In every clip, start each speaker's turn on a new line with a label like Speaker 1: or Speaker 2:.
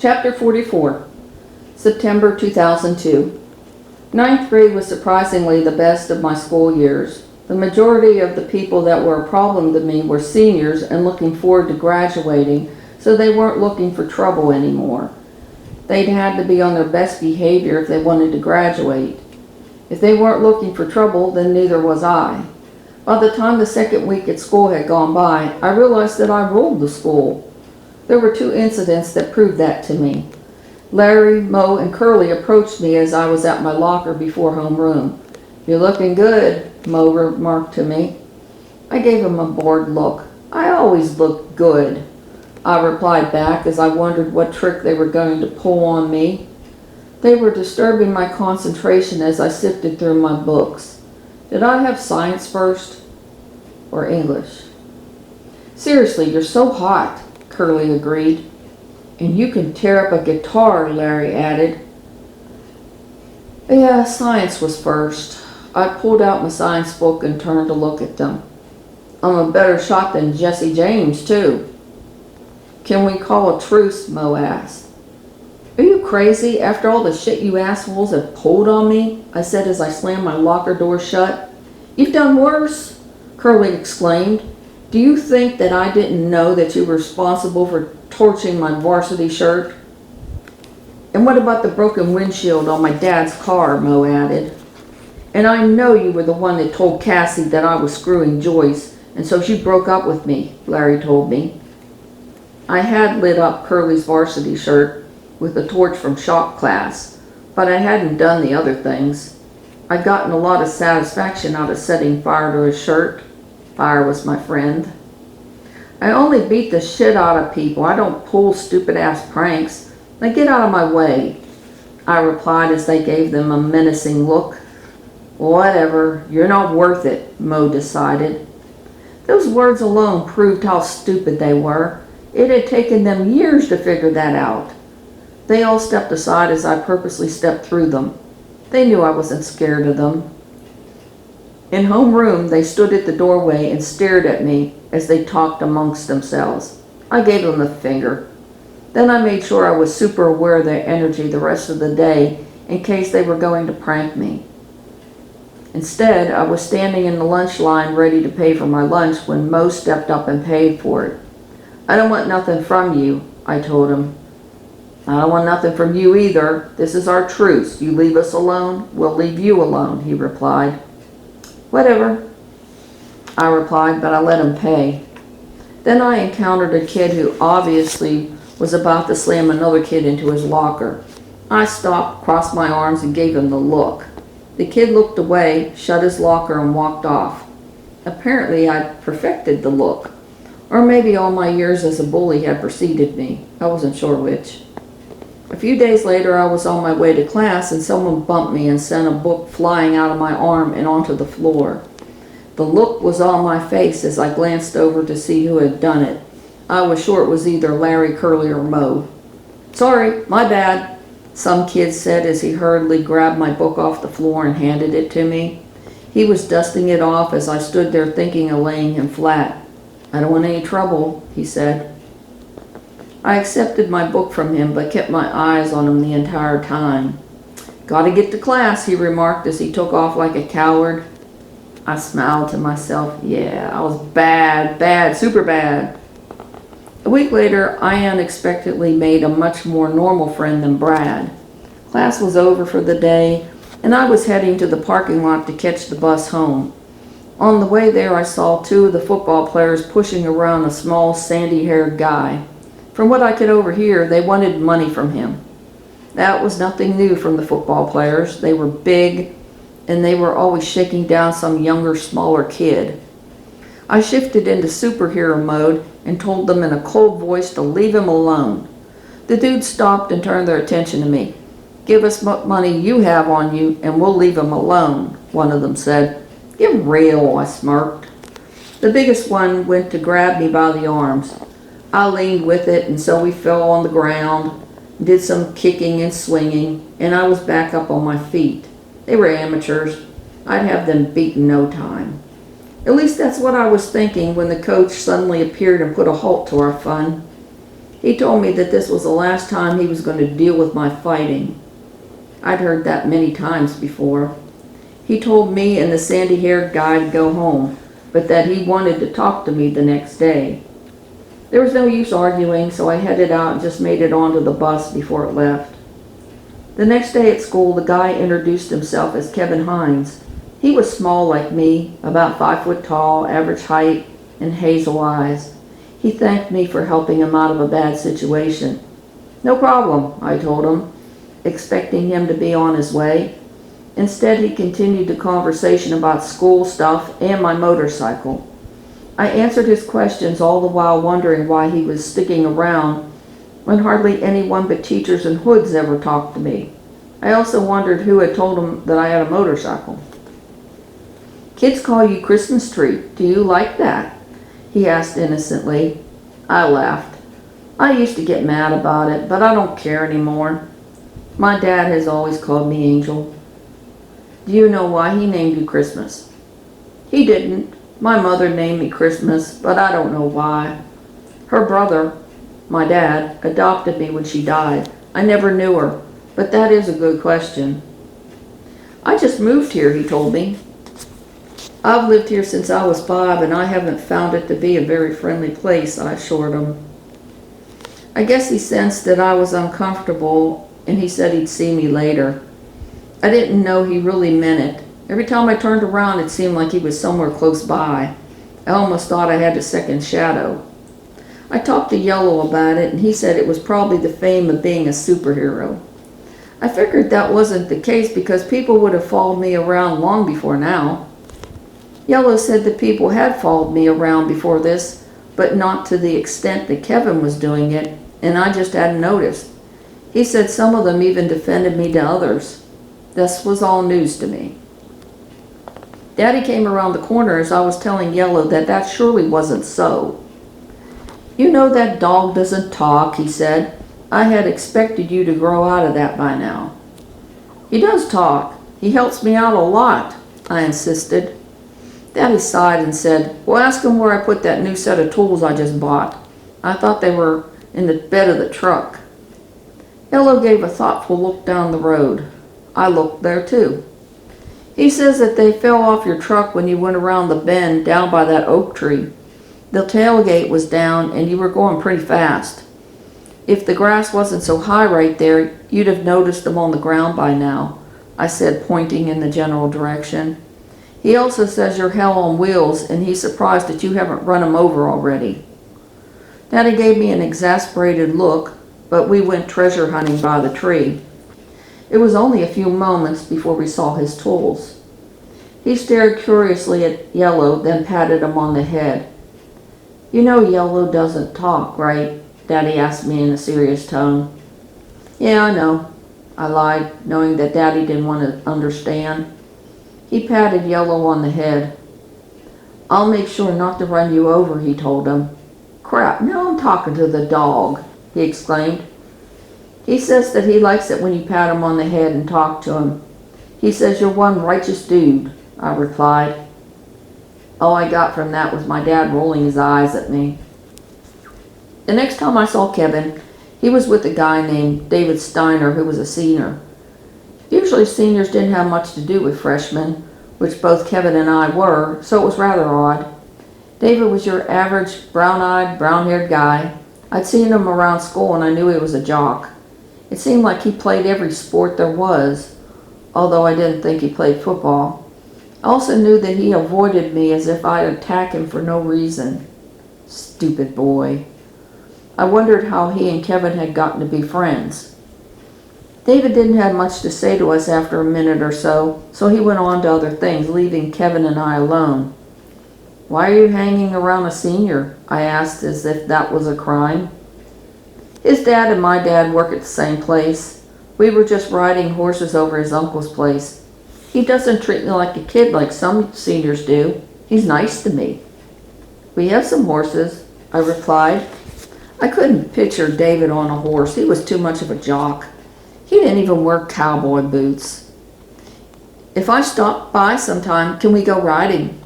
Speaker 1: Chapter 44, September 2002. Ninth grade was surprisingly the best of my school years. The majority of the people that were a problem to me were seniors and looking forward to graduating, so they weren't looking for trouble anymore. They'd had to be on their best behavior if they wanted to graduate. If they weren't looking for trouble, then neither was I. By the time the second week at school had gone by, I realized that I ruled the school. There were two incidents that proved that to me. Larry, Mo, and Curly approached me as I was at my locker before homeroom. "You're looking good," Mo remarked to me. I gave him a bored look. "I always look good," I replied back as I wondered what trick they were going to pull on me. They were disturbing my concentration as I sifted through my books. Did I have science first or English? "Seriously, you're so hot," Curly agreed. "And you can tear up a guitar," Larry added. Yeah, science was first. I pulled out my science book and turned to look at them. "I'm a better shot than Jesse James, too." "Can we call a truce?" Mo asked. "Are you crazy after all the shit you assholes have pulled on me?" I said as I slammed my locker door shut. "You've done worse," Curly exclaimed. "Do you think that I didn't know that you were responsible for torching my varsity shirt?" "And what about the broken windshield on my dad's car?" Mo added. "And I know you were the one that told Cassie that I was screwing Joyce, and so she broke up with me," Larry told me. I had lit up Curly's varsity shirt with a torch from shop class, but I hadn't done the other things. I'd gotten a lot of satisfaction out of setting fire to his shirt. Fire was my friend. "I only beat the shit out of people. I don't pull stupid-ass pranks. Now get out of my way," I replied as they gave them a menacing look. "Whatever, you're not worth it," Mo decided. Those words alone proved how stupid they were. It had taken them years to figure that out. They all stepped aside as I purposely stepped through them. They knew I wasn't scared of them. In homeroom, they stood at the doorway and stared at me as they talked amongst themselves. I gave them the finger. Then I made sure I was super aware of their energy the rest of the day in case they were going to prank me. Instead, I was standing in the lunch line ready to pay for my lunch when Mo stepped up and paid for it. "I don't want nothing from you," I told him. "I don't want nothing from you either. This is our truce. You leave us alone, we'll leave you alone," he replied. "Whatever," I replied, but I let him pay. Then I encountered a kid who obviously was about to slam another kid into his locker. I stopped, crossed my arms, and gave him the look. The kid looked away, shut his locker, and walked off. Apparently I'd perfected the look. Or maybe all my years as a bully had preceded me. I wasn't sure which. A few days later, I was on my way to class and someone bumped me and sent a book flying out of my arm and onto the floor. The look was on my face as I glanced over to see who had done it. I was sure it was either Larry, Curly, or Mo. "Sorry, my bad," some kid said as he hurriedly grabbed my book off the floor and handed it to me. He was dusting it off as I stood there thinking of laying him flat. "I don't want any trouble," he said. I accepted my book from him, but kept my eyes on him the entire time. "Gotta get to class," he remarked as he took off like a coward. I smiled to myself. Yeah, I was bad, super bad. A week later, I unexpectedly made a much more normal friend than Brad. Class was over for the day, and I was heading to the parking lot to catch the bus home. On the way there, I saw two of the football players pushing around a small, sandy-haired guy. From what I could overhear, they wanted money from him. That was nothing new from the football players. They were big, and they were always shaking down some younger, smaller kid. I shifted into superhero mode and told them in a cold voice to leave him alone. The dude stopped and turned their attention to me. "Give us what money you have on you, and we'll leave him alone," one of them said. "Get real," I smirked. The biggest one went to grab me by the arms. I leaned with it, and so we fell on the ground, did some kicking and swinging, and I was back up on my feet. They were amateurs. I'd have them beat in no time. At least that's what I was thinking when the coach suddenly appeared and put a halt to our fun. He told me that this was the last time he was going to deal with my fighting. I'd heard that many times before. He told me and the sandy-haired guy to go home, but that he wanted to talk to me the next day. There was no use arguing, so I headed out and just made it onto the bus before it left. The next day at school, the guy introduced himself as Kevin Hines. He was small like me, about 5 foot tall, average height, and hazel eyes. He thanked me for helping him out of a bad situation. No problem, I told him, expecting him to be on his way. Instead, he continued the conversation about school stuff and my motorcycle. I answered his questions, all the while wondering why he was sticking around when hardly anyone but teachers and hoods ever talked to me. I also wondered who had told him that I had a motorcycle. "Kids call you Christmas tree. Do you like that?" he asked innocently. I laughed. I used to get mad about it, but I don't care anymore. My dad has always called me Angel. "Do you know why he named you Christmas?" "He didn't. My mother named me Christmas, but I don't know why. Her brother, my dad, adopted me when she died. I never knew her, but that is a good question." "I just moved here," he told me. "I've lived here since I was 5, and I haven't found it to be a very friendly place," I assured him. I guess he sensed that I was uncomfortable, and he said he'd see me later. I didn't know he really meant it. Every time I turned around, it seemed like he was somewhere close by. I almost thought I had a second shadow. I talked to Yellow about it, and he said it was probably the fame of being a superhero. I figured that wasn't the case because people would have followed me around long before now. Yellow said that people had followed me around before this, but not to the extent that Kevin was doing it, and I just hadn't noticed. He said some of them even defended me to others. This was all news to me. Daddy came around the corner as I was telling Yellow that that surely wasn't so. "You know that dog doesn't talk," he said. "I had expected you to grow out of that by now." "He does talk. He helps me out a lot," I insisted. Daddy sighed and said, "Well, ask him where I put that new set of tools I just bought. I thought they were in the bed of the truck." Yellow gave a thoughtful look down the road. I looked there too. "He says that they fell off your truck when you went around the bend down by that oak tree. The tailgate was down and you were going pretty fast. If the grass wasn't so high right there, you'd have noticed them on the ground by now," I said, pointing in the general direction. "He also says you're hell on wheels, and he's surprised that you haven't run him over already." Daddy gave me an exasperated look, but we went treasure hunting by the tree. It was only a few moments before we saw his tools. He stared curiously at Yellow, then patted him on the head. "You know Yellow doesn't talk, right?" Daddy asked me in a serious tone. "Yeah, I know," I lied, knowing that Daddy didn't want to understand. He patted Yellow on the head. "I'll make sure not to run you over," he told him. "Crap, now I'm talking to the dog," he exclaimed. "He says that he likes it when you pat him on the head and talk to him. He says you're one righteous dude," I replied. All I got from that was my dad rolling his eyes at me. The next time I saw Kevin, he was with a guy named David Steiner, who was a senior. Usually seniors didn't have much to do with freshmen, which both Kevin and I were, so it was rather odd. David was your average brown-eyed, brown-haired guy. I'd seen him around school and I knew he was a jock. It seemed like he played every sport there was, although I didn't think he played football. I also knew that he avoided me as if I'd attack him for no reason. Stupid boy. I wondered how he and Kevin had gotten to be friends. David didn't have much to say to us after a minute or so he went on to other things, leaving Kevin and I alone. "Why are you hanging around a senior?" I asked, as if that was a crime. "His dad and my dad work at the same place. We were just riding horses over his uncle's place. He doesn't treat me like a kid like some seniors do. He's nice to me." "We have some horses," I replied. I couldn't picture David on a horse. He was too much of a jock. He didn't even wear cowboy boots. "If I stop by sometime, can we go riding?"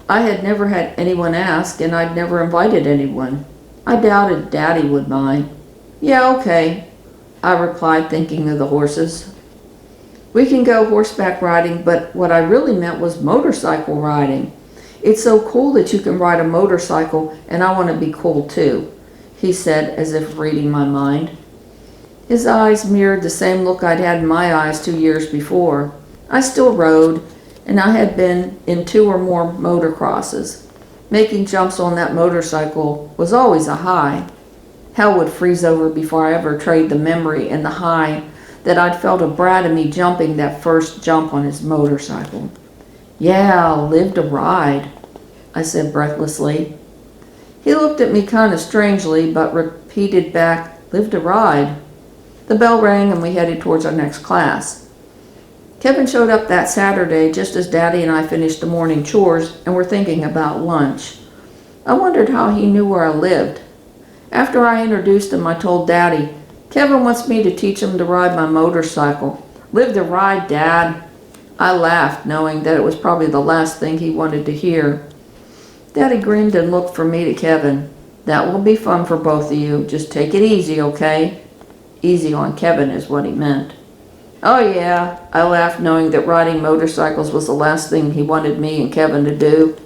Speaker 1: I had never had anyone ask, and I'd never invited anyone. I doubted Daddy would mind. Yeah, okay, I replied, thinking of the horses. We can go horseback riding, but what I really meant was motorcycle riding. It's so cool that you can ride a motorcycle, and I want to be cool too, he said, as if reading my mind. His eyes mirrored the same look I'd had in my eyes 2 years before. I still rode, and I had been in 2 or more motocrosses. Making jumps on that motorcycle was always a high. Hell would freeze over before I ever traded the memory and the high that I'd felt a brat of me jumping that first jump on his motorcycle. Yeah, live to ride, I said breathlessly. He looked at me kind of strangely, but repeated back, live to ride. The bell rang and we headed towards our next class. Kevin showed up that Saturday just as Daddy and I finished the morning chores and were thinking about lunch. I wondered how he knew where I lived. After I introduced him, I told Daddy, Kevin wants me to teach him to ride my motorcycle. Live to ride, Dad. I laughed, knowing that it was probably the last thing he wanted to hear. Daddy grinned and looked from me to Kevin. That will be fun for both of you. Just take it easy, okay? Easy on Kevin is what he meant. Oh yeah, I laughed, knowing that riding motorcycles was the last thing he wanted me and Kevin to do.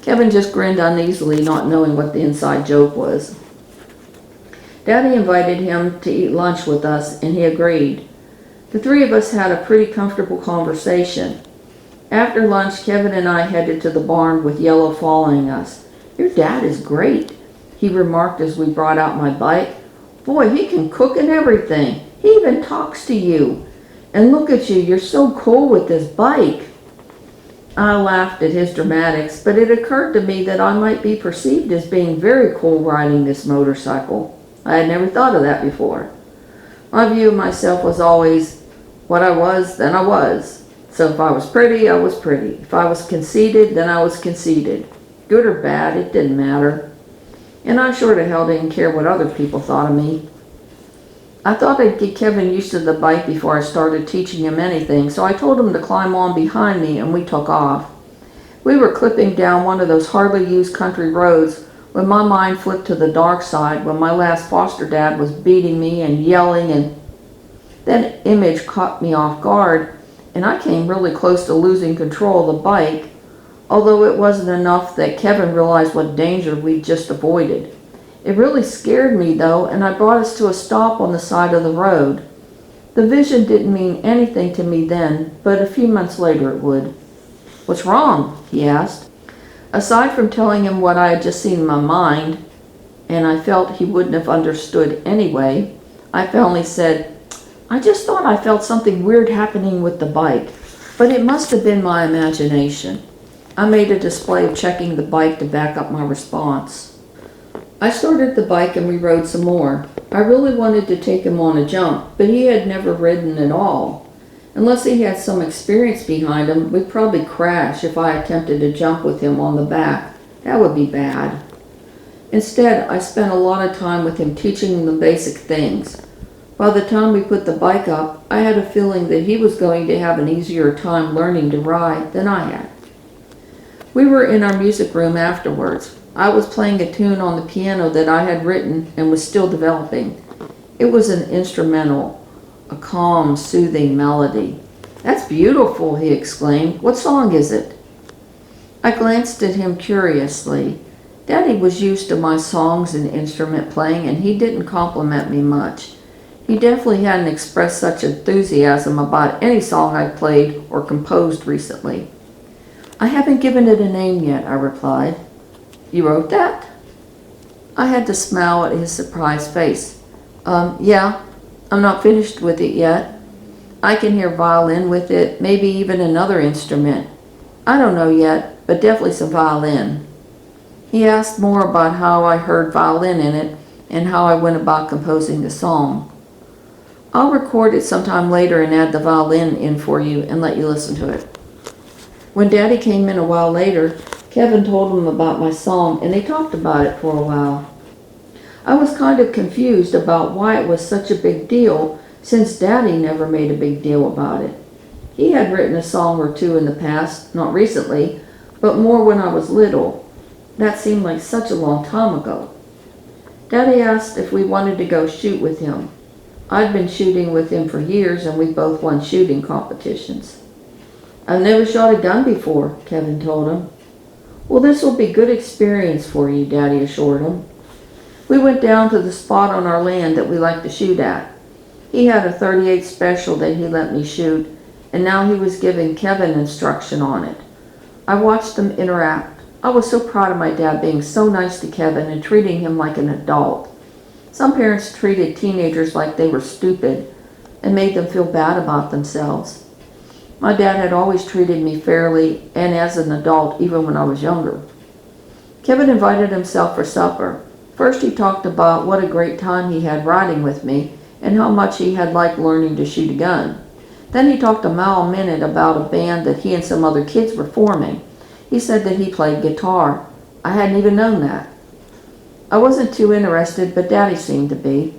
Speaker 1: Kevin just grinned uneasily, not knowing what the inside joke was. Daddy invited him to eat lunch with us, and he agreed. The 3 of us had a pretty comfortable conversation. After lunch, Kevin and I headed to the barn with Yellow following us. Your dad is great, he remarked as we brought out my bike. Boy, he can cook and everything. He even talks to you. And look at you, you're so cool with this bike. I laughed at his dramatics, but it occurred to me that I might be perceived as being very cool riding this motorcycle. I had never thought of that before. My view of myself was always, what I was, then I was. So if I was pretty, I was pretty. If I was conceited, then I was conceited. Good or bad, it didn't matter. And I sure to hell didn't care what other people thought of me. I thought I'd get Kevin used to the bike before I started teaching him anything, so I told him to climb on behind me and we took off. We were clipping down one of those hardly used country roads when my mind flipped to the dark side, when my last foster dad was beating me and yelling, and that image caught me off guard, and I came really close to losing control of the bike, although it wasn't enough that Kevin realized what danger we'd just avoided. It really scared me though, and I brought us to a stop on the side of the road. The vision didn't mean anything to me then, but a few months later it would. What's wrong? He asked. Aside from telling him what I had just seen in my mind, and I felt he wouldn't have understood anyway, I finally said, I just thought I felt something weird happening with the bike, but it must have been my imagination. I made a display of checking the bike to back up my response. I started the bike and we rode some more. I really wanted to take him on a jump, but he had never ridden at all. Unless he had some experience behind him, we'd probably crash if I attempted to jump with him on the back. That would be bad. Instead, I spent a lot of time with him teaching him the basic things. By the time we put the bike up, I had a feeling that he was going to have an easier time learning to ride than I had. We were in our music room afterwards. I was playing a tune on the piano that I had written and was still developing. It was an instrumental, a calm, soothing melody. That's beautiful, he exclaimed. What song is it? I glanced at him curiously. Daddy was used to my songs and instrument playing, and he didn't compliment me much. He definitely hadn't expressed such enthusiasm about any song I'd played or composed recently. I haven't given it a name yet, I replied. You wrote that? I had to smile at his surprised face. Yeah, I'm not finished with it yet. I can hear violin with it, maybe even another instrument. I don't know yet, but definitely some violin. He asked more about how I heard violin in it and how I went about composing the song. I'll record it sometime later and add the violin in for you and let you listen to it. When Daddy came in a while later, Kevin told him about my song and they talked about it for a while. I was kind of confused about why it was such a big deal since Daddy never made a big deal about it. He had written a song or two in the past, not recently, but more when I was little. That seemed like such a long time ago. Daddy asked if we wanted to go shoot with him. I'd been shooting with him for years and we both won shooting competitions. I've never shot a gun before, Kevin told him. Well, this will be good experience for you, Daddy assured him. We went down to the spot on our land that we like to shoot at. He had a .38 special that he let me shoot, and now he was giving Kevin instruction on it. I watched them interact. I was so proud of my dad being so nice to Kevin and treating him like an adult. Some parents treated teenagers like they were stupid and made them feel bad about themselves. My dad had always treated me fairly and as an adult even when I was younger. Kevin invited himself for supper. First he talked about what a great time he had riding with me and how much he had liked learning to shoot a gun. Then he talked a mile a minute about a band that he and some other kids were forming. He said that he played guitar. I hadn't even known that. I wasn't too interested, but Daddy seemed to be.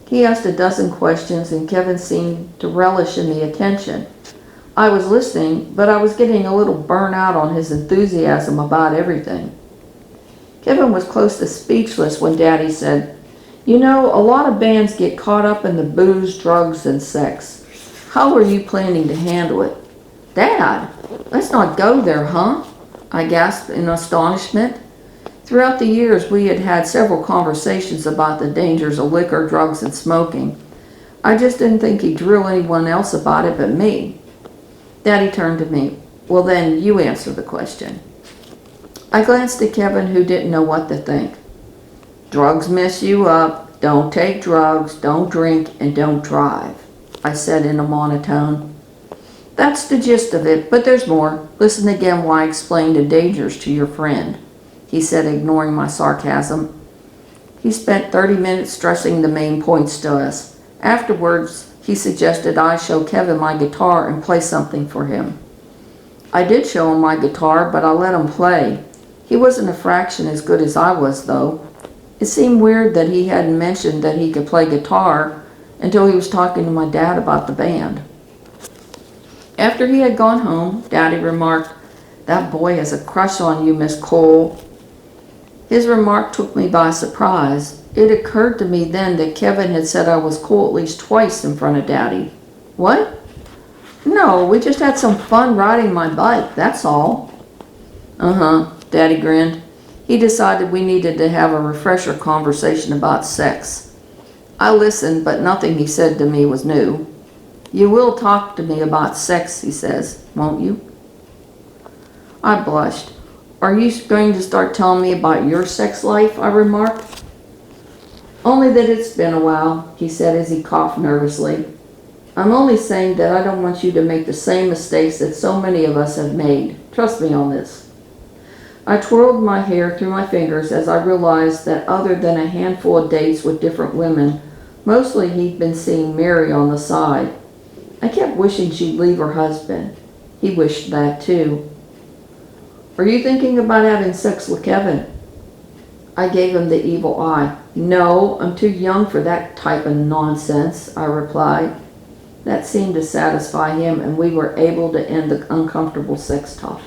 Speaker 1: He asked a dozen questions and Kevin seemed to relish in the attention. I was listening, but I was getting a little burnt out on his enthusiasm about everything. Kevin was close to speechless when Daddy said, "You know, a lot of bands get caught up in the booze, drugs, and sex. How are you planning to handle it?" "Dad, let's not go there, huh?" I gasped in astonishment. Throughout the years, we had had several conversations about the dangers of liquor, drugs, and smoking. I just didn't think he'd drill anyone else about it but me. Daddy turned to me. "Well then, you answer the question." I glanced at Kevin, who didn't know what to think. "Drugs mess you up. Don't take drugs, don't drink, and don't drive," I said in a monotone. "That's the gist of it, but there's more. Listen again while I explain the dangers to your friend," he said, ignoring my sarcasm. He spent 30 minutes stressing the main points to us. Afterwards, he suggested I show Kevin my guitar and play something for him. I did show him my guitar, but I let him play. He wasn't a fraction as good as I was, though. It seemed weird that he hadn't mentioned that he could play guitar until he was talking to my dad about the band. After he had gone home, Daddy remarked, "That boy has a crush on you, Miss Cole." His remark took me by surprise. It occurred to me then that Kevin had said I was cool at least twice in front of Daddy. "What?" "No, we just had some fun riding my bike, that's all." "Uh-huh," Daddy grinned. He decided we needed to have a refresher conversation about sex. I listened, but nothing he said to me was new. "You will talk to me about sex," he says, "won't you?" I blushed. "Are you going to start telling me about your sex life?" I remarked. "Only that it's been a while," he said as he coughed nervously. "I'm only saying that I don't want you to make the same mistakes that so many of us have made. Trust me on this." I twirled my hair through my fingers as I realized that other than a handful of dates with different women, mostly he'd been seeing Mary on the side. I kept wishing she'd leave her husband. He wished that too. "Are you thinking about having sex with Kevin?" I gave him the evil eye. "No, I'm too young for that type of nonsense," I replied. That seemed to satisfy him, and we were able to end the uncomfortable sex talk.